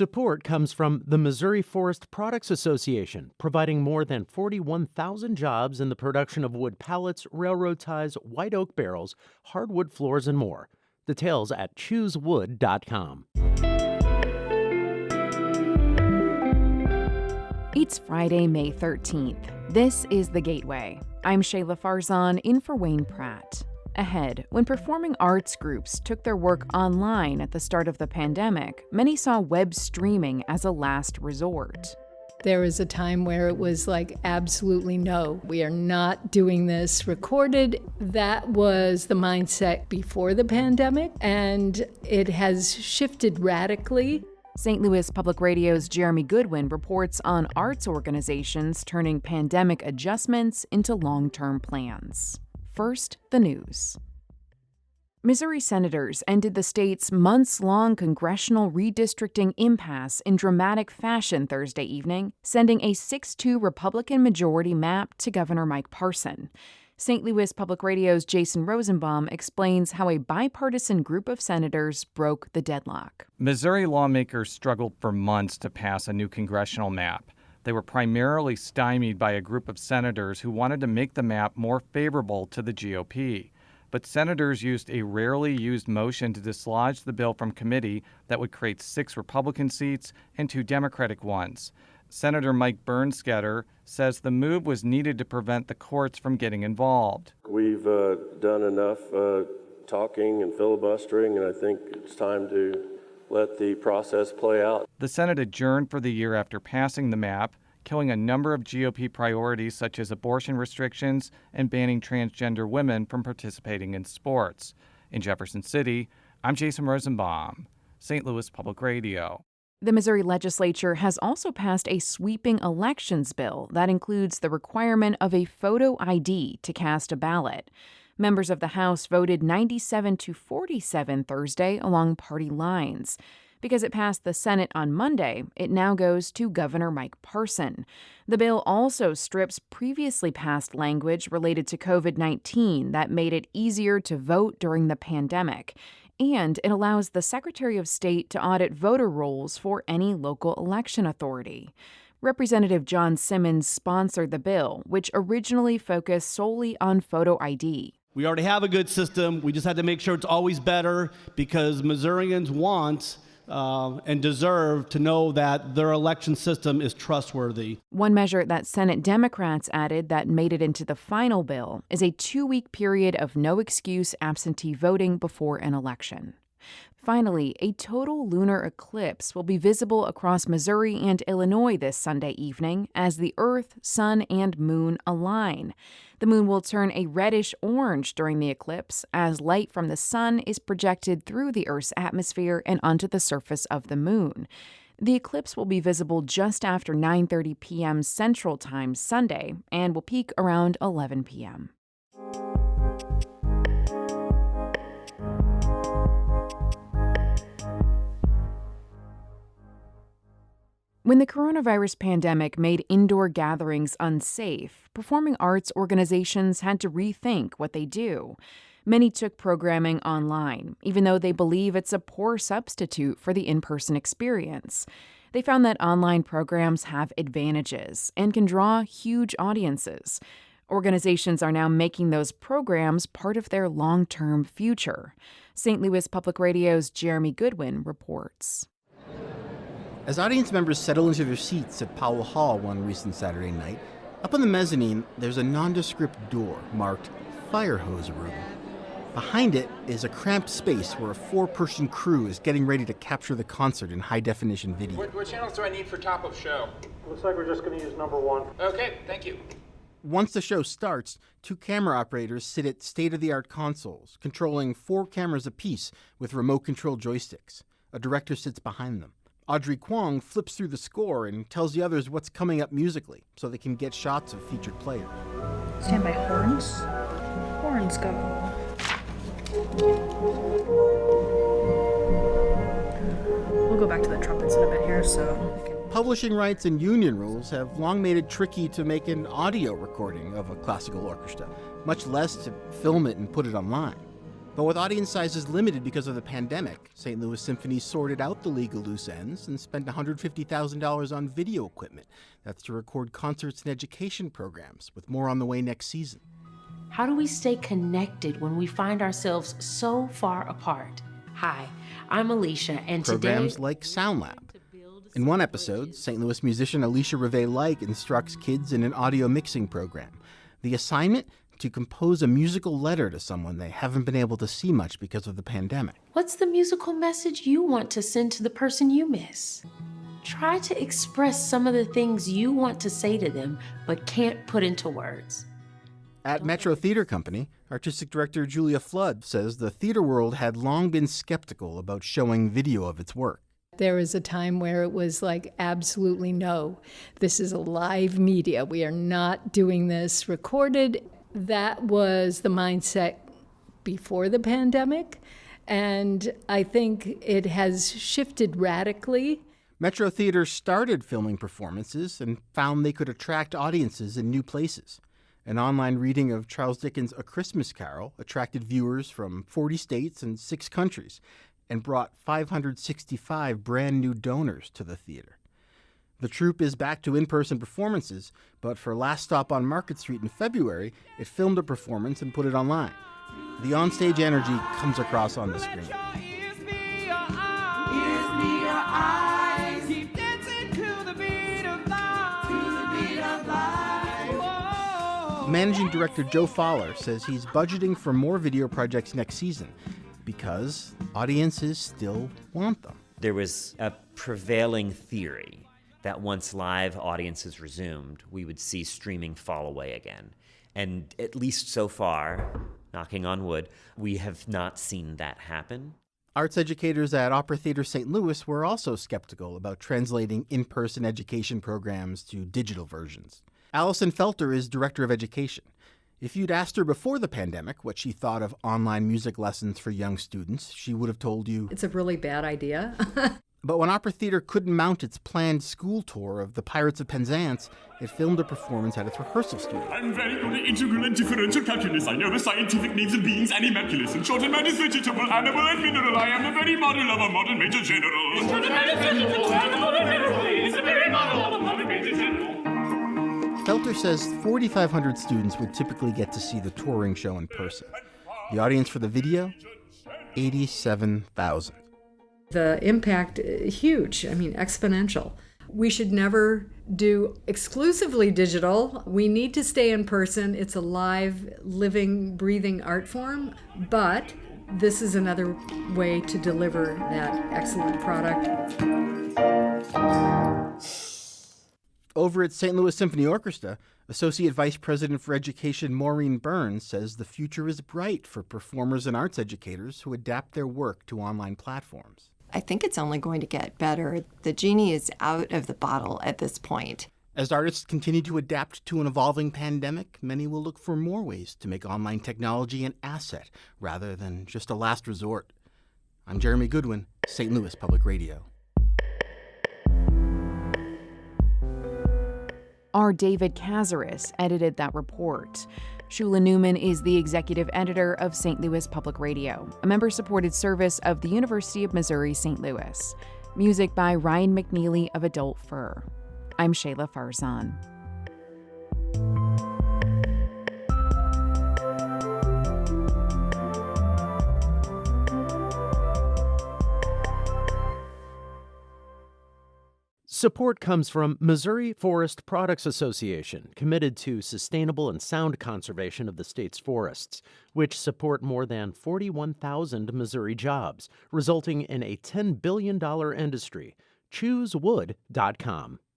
Support comes from the Missouri Forest Products Association, providing more than 41,000 jobs in the production of wood pallets, railroad ties, white oak barrels, hardwood floors, and more. Details at choosewood.com. It's Friday, May 13th. This is The Gateway. I'm Shayla Farzan, in for Wayne Pratt. Ahead, when performing arts groups took their work online at the start of the pandemic, many saw web streaming as a last resort. There was a time where it was like, absolutely no, we are not doing this recorded. That was the mindset before the pandemic, and it has shifted radically. St. Louis Public Radio's Jeremy Goodwin reports on arts organizations turning pandemic adjustments into long-term plans. First, the news. Missouri senators ended the state's months-long congressional redistricting impasse in dramatic fashion Thursday evening, sending a 6-2 Republican majority map to Governor Mike Parson. St. Louis Public Radio's Jason Rosenbaum explains how a bipartisan group of senators broke the deadlock. Missouri lawmakers struggled for months to pass a new congressional map. They were primarily stymied by a group of senators who wanted to make the map more favorable to the GOP. But senators used a rarely used motion to dislodge the bill from committee that would create 6 Republican seats and 2 Democratic ones. Senator Mike Bernskoetter says the move was needed to prevent the courts from getting involved. We've done enough talking and filibustering, and I think it's time to let the process play out. The Senate adjourned for the year after passing the map, killing a number of GOP priorities such as abortion restrictions and banning transgender women from participating in sports. In Jefferson City, I'm Jason Rosenbaum, St. Louis Public Radio. The Missouri legislature has also passed a sweeping elections bill that includes the requirement of a photo ID to cast a ballot. Members of the House voted 97-47 Thursday along party lines. Because it passed the Senate on Monday, it now goes to Governor Mike Parson. The bill also strips previously passed language related to COVID-19 that made it easier to vote during the pandemic. And it allows the Secretary of State to audit voter rolls for any local election authority. Representative John Simmons sponsored the bill, which originally focused solely on photo ID. We already have a good system. We just had to make sure it's always better because Missourians want and deserve to know that their election system is trustworthy. One measure that Senate Democrats added that made it into the final bill is a 2-week period of no-excuse absentee voting before an election. Finally, a total lunar eclipse will be visible across Missouri and Illinois this Sunday evening as the Earth, Sun, and Moon align. The moon will turn a reddish-orange during the eclipse as light from the sun is projected through the Earth's atmosphere and onto the surface of the moon. The eclipse will be visible just after 9:30 p.m. Central Time Sunday and will peak around 11 p.m. When the coronavirus pandemic made indoor gatherings unsafe, performing arts organizations had to rethink what they do. Many took programming online, even though they believe it's a poor substitute for the in-person experience. They found that online programs have advantages and can draw huge audiences. Organizations are now making those programs part of their long-term future. St. Louis Public Radio's Jeremy Goodwin reports. As audience members settle into their seats at Powell Hall one recent Saturday night, up on the mezzanine, there's a nondescript door marked Fire Hose Room. Behind it is a cramped space where a 4-person crew is getting ready to capture the concert in high-definition video. What channels do I need for top of show? Looks like we're just going to use number 1. Okay, thank you. Once the show starts, 2 camera operators sit at state-of-the-art consoles, controlling 4 cameras apiece with remote-control joysticks. A director sits behind them. Audrey Kwong flips through the score and tells the others what's coming up musically so they can get shots of featured players. Stand by horns. Horns go. We'll go back to the trumpets in a bit here, so... Publishing rights and union rules have long made it tricky to make an audio recording of a classical orchestra, much less to film it and put it online. But with audience sizes limited because of the pandemic, St. Louis Symphony sorted out the legal loose ends and spent $150,000 on video equipment. That's to record concerts and education programs, with more on the way next season. How do we stay connected when we find ourselves so far apart? Hi, I'm Alicia, and Programs today... like Sound Lab. In one episode, St. Louis musician Alicia Reve-Like instructs kids in an audio mixing program. The assignment? To compose a musical letter to someone they haven't been able to see much because of the pandemic. What's the musical message you want to send to the person you miss? Try to express some of the things you want to say to them, but can't put into words. At Metro Theater Company, Artistic Director Julia Flood says the theater world had long been skeptical about showing video of its work. There was a time where it was like, absolutely no. This is a live media. We are not doing this recorded. That was the mindset before the pandemic, and I think it has shifted radically. Metro Theater started filming performances and found they could attract audiences in new places. An online reading of Charles Dickens' A Christmas Carol attracted viewers from 40 states and 6 countries and brought 565 brand new donors to the theater. The troupe is back to in-person performances, but for Last Stop on Market Street in February, it filmed a performance and put it online. The onstage energy comes across on the screen. Managing Director Joe Fowler says he's budgeting for more video projects next season because audiences still want them. There was a prevailing theory that once live audiences resumed, we would see streaming fall away again. And at least so far, knocking on wood, we have not seen that happen. Arts educators at Opera Theater St. Louis were also skeptical about translating in-person education programs to digital versions. Allison Felter is Director of Education. If you'd asked her before the pandemic what she thought of online music lessons for young students, she would have told you, it's a really bad idea. But when Opera Theater couldn't mount its planned school tour of the Pirates of Penzance, it filmed a performance at its rehearsal studio. I'm very good at integral and differential calculus. I know the scientific names of beings and animalculous. In short, a man is vegetable, animal, and mineral. I am the very model of a modern major general. In short, a man is vegetable, animal, and mineral. He is the very model of a modern major general. Felter says 4,500 students would typically get to see the touring show in person. The audience for the video? 87,000. The impact, huge, exponential. We should never do exclusively digital. We need to stay in person. It's a live, living, breathing art form, but this is another way to deliver that excellent product. Over at St. Louis Symphony Orchestra, Associate Vice President for Education Maureen Burns says the future is bright for performers and arts educators who adapt their work to online platforms. I think it's only going to get better. The genie is out of the bottle at this point. As artists continue to adapt to an evolving pandemic, many will look for more ways to make online technology an asset rather than just a last resort. I'm Jeremy Goodwin, St. Louis Public Radio. R. David Cazares edited that report. Shula Newman is the executive editor of St. Louis Public Radio, a member-supported service of the University of Missouri St. Louis. Music by Ryan McNeely of Adult Fur. I'm Shayla Farzan. Support comes from Missouri Forest Products Association, committed to sustainable and sound conservation of the state's forests, which support more than 41,000 Missouri jobs, resulting in a $10 billion industry. ChooseWood.com.